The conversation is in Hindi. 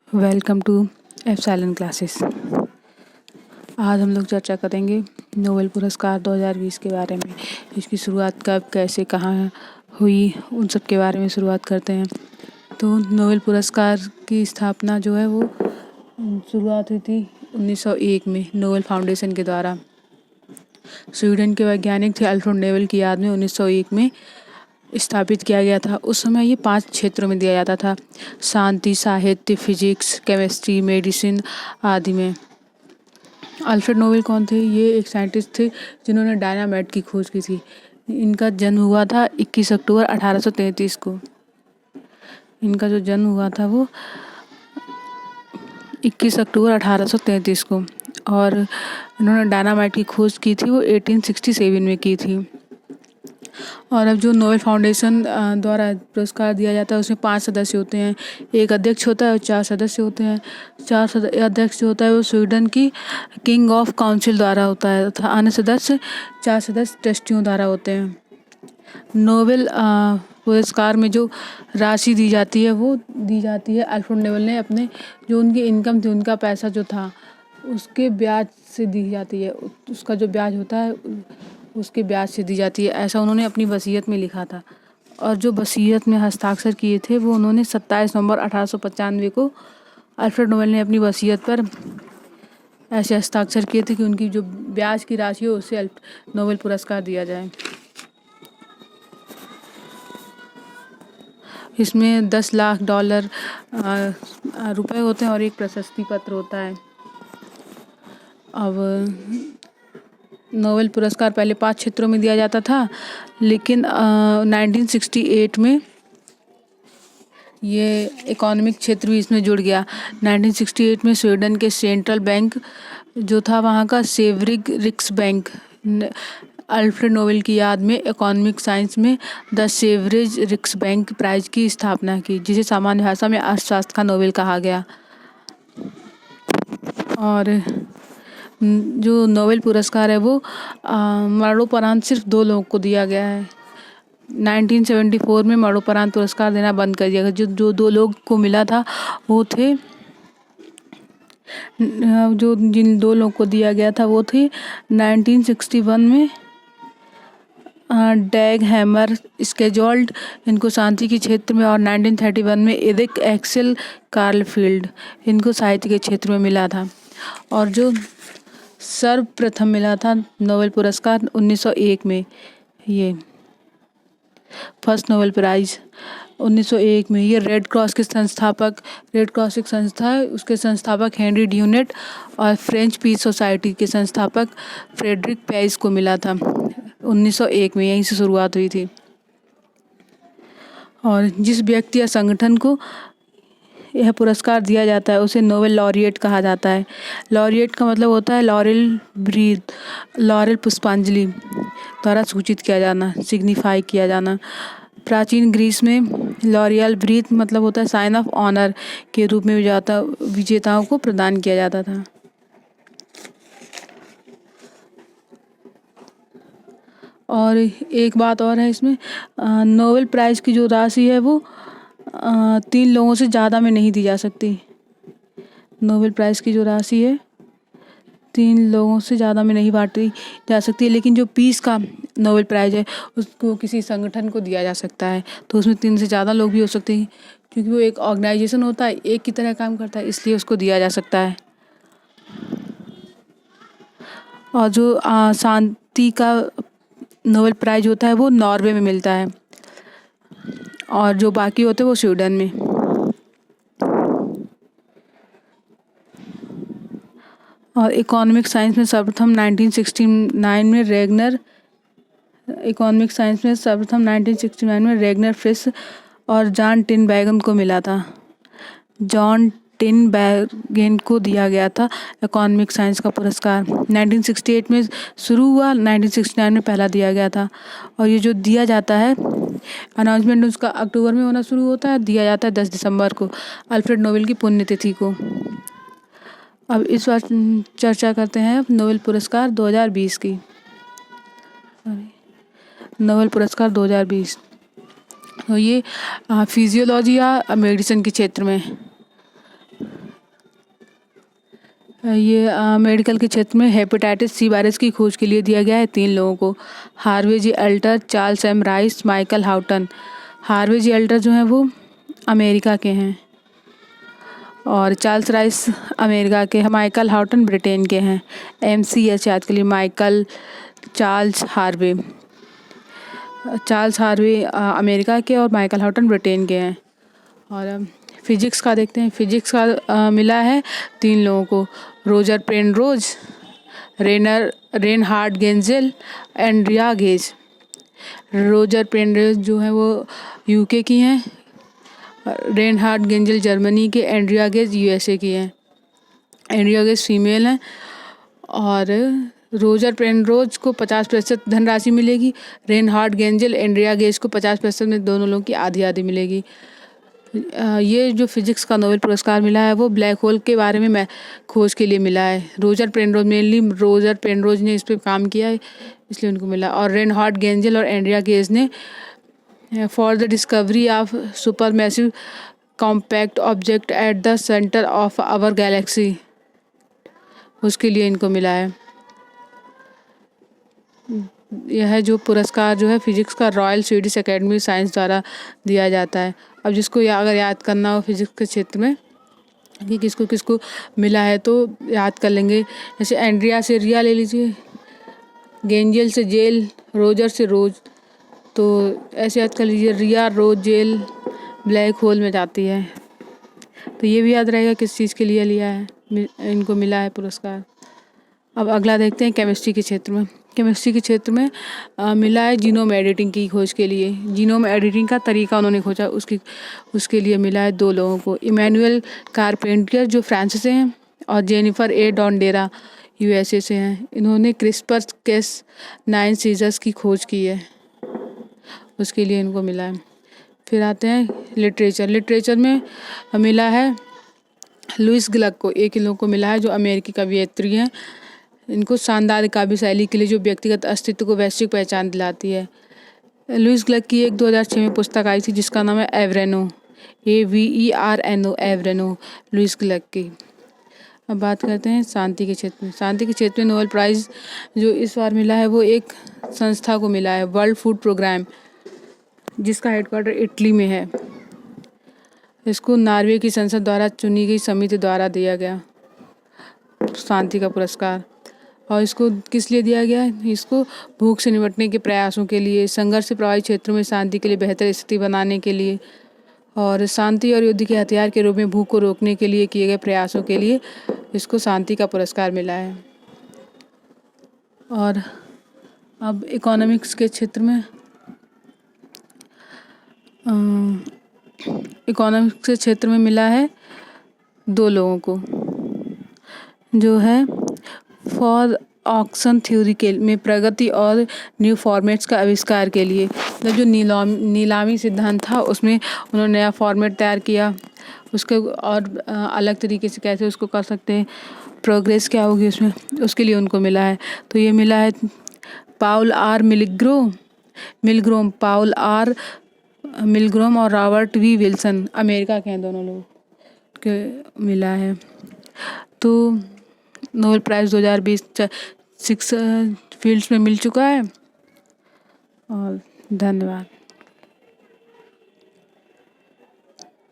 Welcome to epsilon classes. आज हम लोग चर्चा करेंगे नोबेल पुरस्कार 2020 के बारे में। इसकी शुरुआत कब, कैसे, कहाँ हुई, उन सब के बारे में शुरुआत करते हैं। तो नोबेल पुरस्कार की स्थापना जो है वो शुरुआत हुई थी 1901 में नोबेल फाउंडेशन के द्वारा। स्वीडन के वैज्ञानिक थे अल्फ्रेड नोबेल की याद में 1901 में स्थापित किया गया था। उस समय ये 5 क्षेत्रों में दिया जाता था: शांति, साहित्य, फिजिक्स, केमिस्ट्री, मेडिसिन आदि में। अल्फ्रेड नोबेल कौन थे? ये एक साइंटिस्ट थे जिन्होंने डायनामाइट की खोज की थी। इनका जन्म हुआ था 21 अक्टूबर 1833 को। इनका जो जन्म हुआ था वो 21 अक्टूबर 1833 को, और इन्होंने डायनामाइट की खोज की थी वो 1867 में की थी। और अब जो नोबेल फाउंडेशन द्वारा पुरस्कार दिया जाता है उसमें 5 सदस्य होते हैं। एक अध्यक्ष होता है और 4 सदस्य होते हैं। अध्यक्ष जो होता है वो स्वीडन की किंग ऑफ काउंसिल द्वारा होता है तथा अन्य सदस्य 4 सदस्य ट्रस्टियों द्वारा होते हैं। नोबेल पुरस्कार में जो राशि दी जाती है वो दी जाती है अल्फ्रेड नोबेल ने अपने जो उनकी इनकम थी, उनका पैसा जो था उसके ब्याज से दी जाती है। उसका जो ब्याज होता है उसके ब्याज से दी जाती है, ऐसा उन्होंने अपनी वसीयत में लिखा था। और जो वसीयत में हस्ताक्षर किए थे वो उन्होंने 27 नवंबर 1895 को अल्फ्रेड नोबेल ने अपनी वसीयत पर ऐसे हस्ताक्षर किए थे कि उनकी जो ब्याज की राशि हो उससे नोबेल पुरस्कार दिया जाए। इसमें $10 लाख रुपए होते हैं और एक प्रशस्ति पत्र होता है। अब नोबेल पुरस्कार पहले 5 क्षेत्रों में दिया जाता था, लेकिन 1968 में ये इकोनॉमिक क्षेत्र भी इसमें जुड़ गया। 1968 में स्वीडन के सेंट्रल बैंक जो था वहाँ का सेवरिग रिक्स बैंक अल्फ्रेड नोबेल की याद में इकोनॉमिक साइंस में द सेवरिज रिक्स बैंक प्राइज की स्थापना की, जिसे सामान्य भाषा में अर्थशास्त्र का नोबेल कहा गया। और जो नोबेल पुरस्कार है वो मरणोपरांत सिर्फ 2 लोगों को दिया गया है। 1974 में मरणोपरांत पुरस्कार देना बंद कर दिया गया। जो 2 लोग को मिला था वो थे जिन 2 लोगों को दिया गया था वो थे 1961 में डैग हैमर स्केजोल्ड, इनको शांति के क्षेत्र में, और 1931 में एरिक एक्सेल कार्लफील्ड, इनको साहित्य के क्षेत्र में मिला था। और जो सर्वप्रथम मिला था नोबेल पुरस्कार 1901 में, ये फर्स्ट नोबेल प्राइज 1901 में, ये रेड क्रॉस एक संस्था है, उसके संस्थापक हेनरी ड्यूनेट और फ्रेंच पीस सोसाइटी के संस्थापक फ्रेडरिक पेज को मिला था 1901 में। यहीं से शुरुआत हुई थी। और जिस व्यक्ति या संगठन को यह पुरस्कार दिया जाता है उसे नोबेल लॉरिएट कहा जाता है। लॉरिएट का मतलब होता है लॉरेल पुष्पांजलि द्वारा सूचित किया जाना, सिग्निफाई किया जाना। प्राचीन ग्रीस में लॉरियल ब्रीथ मतलब होता है साइन ऑफ ऑनर के रूप में विजेताओं को प्रदान किया जाता था। और एक बात और है इसमें, नोबेल प्राइज़ की जो राशि है वो 3 लोगों से ज़्यादा में नहीं दी जा सकती। नोबेल प्राइज़ की जो राशि है 3 लोगों से ज़्यादा में नहीं बांटी जा सकती, लेकिन जो पीस का नोबेल प्राइज़ है उसको किसी संगठन को दिया जा सकता है, तो उसमें 3 से ज़्यादा लोग भी हो सकते हैं, क्योंकि वो एक ऑर्गेनाइजेशन होता है, एक की तरह काम करता है, इसलिए उसको दिया जा सकता है। और जो शांति का नोबेल प्राइज़ होता है वो नॉर्वे में मिलता है, और जो बाकी होते हैं वो स्वीडन में। और इकोनॉमिक साइंस में सर्वप्रथम 1969 में रेगनर फ्रिस और जॉन टिनबैगन को मिला था। जॉन टिनबैगन को दिया गया था इकोनॉमिक साइंस का पुरस्कार। 1968 में शुरू हुआ, 1969 में पहला दिया गया था। और ये जो दिया जाता है, अनाउंसमेंट उसका अक्टूबर में होना शुरू होता है, दिया जाता है 10 दिसंबर को, अल्फ्रेड नोबेल की पुण्यतिथि को। अब इस बार चर्चा करते हैं नोबेल पुरस्कार 2020 की। नोबेल पुरस्कार 2020, तो ये फिजियोलॉजी या मेडिसिन के क्षेत्र में ये मेडिकल के क्षेत्र में हेपेटाइटिस सी वायरस की खोज के लिए दिया गया है 3 लोगों को, Harvey J Alter, Charles M Rice, Michael Houghton. Harvey J Alter जो हैं वो अमेरिका के हैं और चार्ल्स राइस अमेरिका के हैं, माइकल हाउटन ब्रिटेन के हैं। MCH याद के लिए, Michael Charles Harvey. Charles Harvey America के और माइकल हाउटन ब्रिटेन के हैं। और फिजिक्स का देखते हैं। फिजिक्स का मिला है 3 लोगों को, Roger Penrose, Reinhard गेंजेल, Andrea Ghez. Roger Penrose जो है वो UK की हैं, रेनहार्ड गेंजेल जर्मनी के, एंड्रिया गेज USA की हैं। एंड्रिया गेज फीमेल हैं और रोजर पेनरोज को 50% धनराशि मिलेगी, रेनहार्ड गेंजेल, एंड्रिया गेज को 50% में दोनों लोगों की आधी आधी मिलेगी। ये जो फिजिक्स का नोबेल पुरस्कार मिला है वो ब्लैक होल के बारे में खोज के लिए मिला है। रोजर पेनरोज ने इस पर काम किया है इसलिए उनको मिला। और रेनहार्ड गेंजेल और एंड्रिया गेज ने for the discovery of super massive compact object at the centre of our galaxy, उसके लिए इनको मिला है। यह जो पुरस्कार जो है फिजिक्स का रॉयल स्वीडिश एकेडमी साइंस द्वारा दिया जाता है। अब जिसको अगर याद करना हो फिजिक्स के क्षेत्र में कि किसको किसको मिला है तो याद कर लेंगे। जैसे एंड्रिया से रिया ले लीजिए, गेंजेल से जेल, रोजर से रोज, तो ऐसे याद कर लीजिए, रिया रोज जेल ब्लैक होल में जाती है। तो ये भी याद रहेगा किस चीज़ के लिए लिया है, इनको मिला है पुरस्कार। अब अगला देखते हैं केमिस्ट्री के क्षेत्र में। केमिस्ट्री के क्षेत्र में मिला है जीनोम एडिटिंग की खोज के लिए। जीनोम एडिटिंग का तरीका उन्होंने खोजा, उसके लिए मिला है 2 लोगों को, इमैनुअल कारपेंटर जो फ्रांस से हैं और जेनिफर ए डॉन्डेरा USA से हैं। इन्होंने क्रिस्पर Cas9 सीजर्स की खोज की है, उसके लिए इनको मिला है। फिर आते हैं लिटरेचर में मिला है लुइस ग्लक को, एक इन लोगों को मिला है जो अमेरिकी कवियत्री हैं। इनको शानदार काव्य शैली के लिए जो व्यक्तिगत अस्तित्व को वैश्विक पहचान दिलाती है। लुइस ग्लक की एक 2006 में पुस्तक आई थी जिसका नाम है एवरेनो, AVERNO, एवरेनो, लुइस ग्लक की। अब बात करते हैं शांति के क्षेत्र में। शांति के क्षेत्र में नोबेल प्राइज़ जो इस बार मिला है वो एक संस्था को मिला है, वर्ल्ड फूड प्रोग्राम, जिसका हेडक्वार्टर इटली में है। इसको नॉर्वे की संसद द्वारा चुनी गई समिति द्वारा दिया गया शांति का पुरस्कार। और इसको किस लिए दिया गया है? इसको भूख से निपटने के प्रयासों के लिए, संघर्ष से प्रभावित क्षेत्रों में शांति के लिए बेहतर स्थिति बनाने के लिए और शांति और युद्ध के हथियार के रूप में भूख को रोकने के लिए किए गए प्रयासों के लिए इसको शांति का पुरस्कार मिला है। और अब इकोनॉमिक्स के क्षेत्र में इकोनॉमिक्स के क्षेत्र में मिला है 2 लोगों को, जो है फॉर ऑक्शन थ्योरी के में प्रगति और न्यू फॉर्मेट्स का आविष्कार के लिए। मतलब जो नीलामी सिद्धांत था उसमें उन्होंने नया फॉर्मेट तैयार किया, उसके और अलग तरीके से कैसे उसको कर सकते हैं, प्रोग्रेस क्या होगी उसमें, उसके लिए उनको मिला है। तो ये मिला है पाउल are Milgrom, Paul are Milgrom और रॉबर्ट V विल्सन, अमेरिका के हैं दोनों लोग के मिला है। तो नोबेल प्राइज़ 2020 6 फील्ड्स में मिल चुका है। और धन्यवाद।